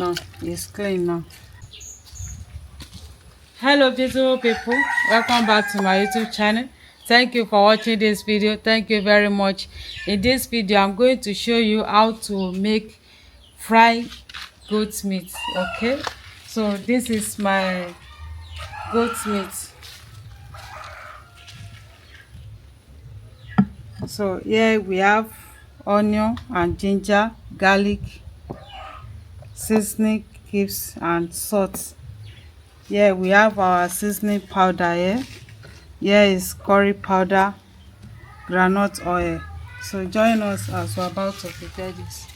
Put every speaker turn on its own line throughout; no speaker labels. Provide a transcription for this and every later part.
No, it's clean now. Hello beautiful people, welcome back to my YouTube channel. Thank you for watching this video. Thank you very much. In this video I'm going to show you how to make fried goat meat. Okay, so this is my goat meat. So here we have onion and ginger, garlic, seasoning cubes and salt. Here we have our seasoning powder. Here is curry powder, groundnut oil. So join us as we're about to prepare this.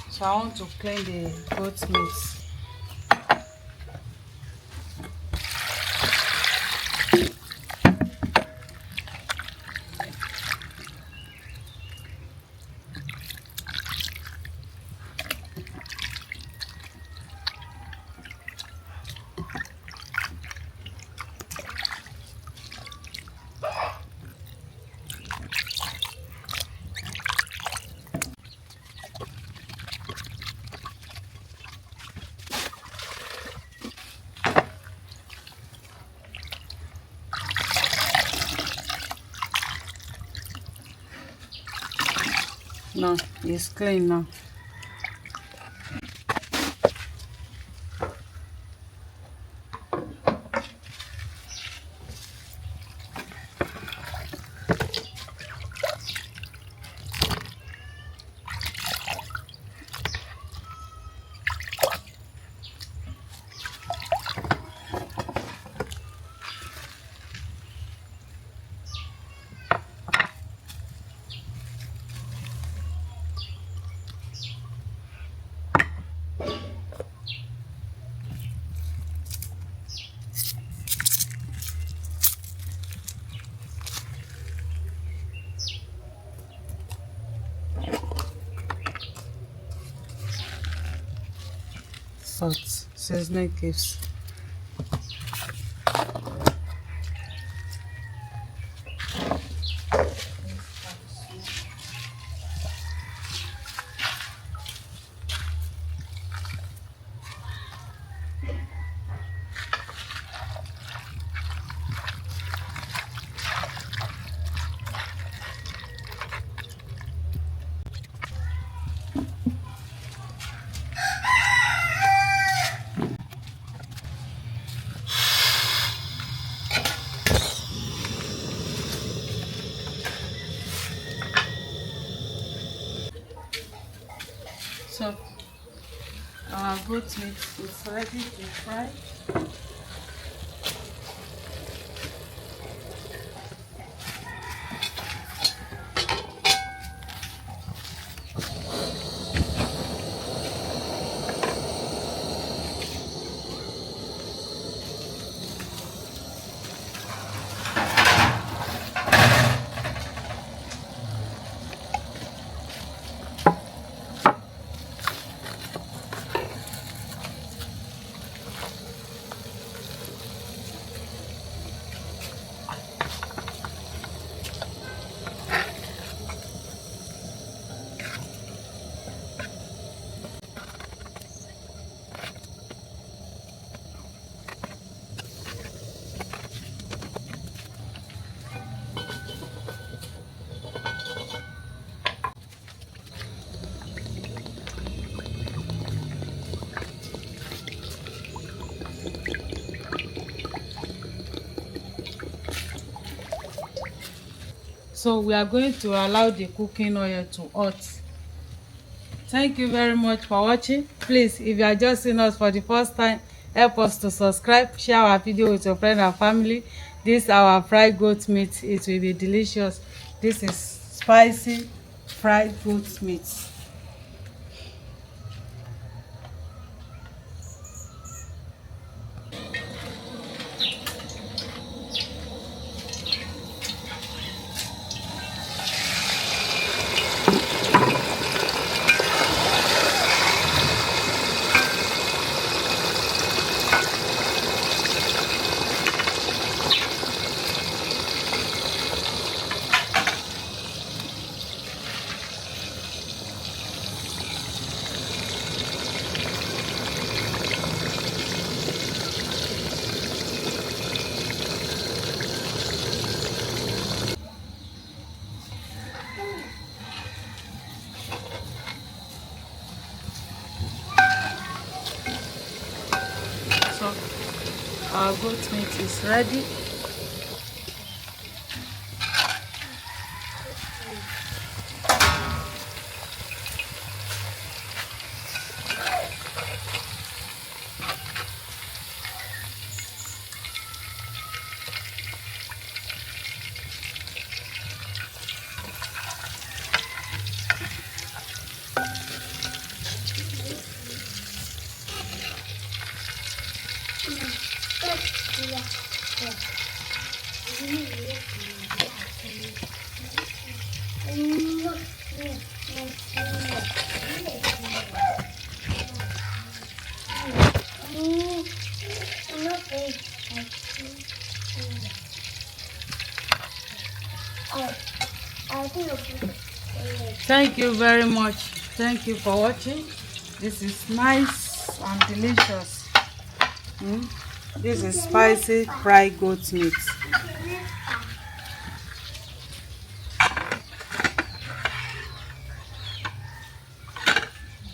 So I want to clean the goat meat. No, it's clean now. Salt, seasoning cubes. So our goat meat is ready to fry. So we are going to allow the cooking oil to hot. Thank you very much for watching. Please, if you are just seeing us for the first time, help us to subscribe, share our video with your friend and family. This is our fried goat meat. It will be delicious. This is spicy fried goat meat. goat meat is ready. Thank you very much. Thank you for watching. This is nice and delicious. This is spicy fried goat meat.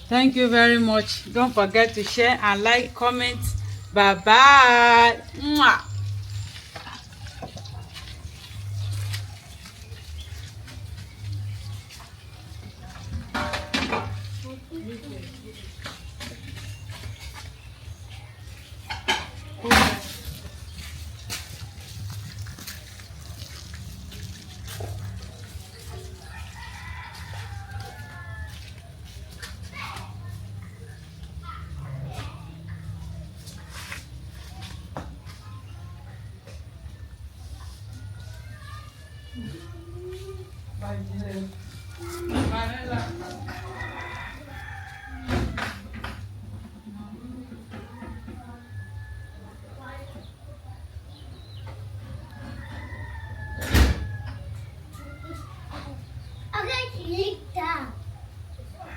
Thank you very much. Don't forget to share and like, comment. Bye bye. Mwah. Bye.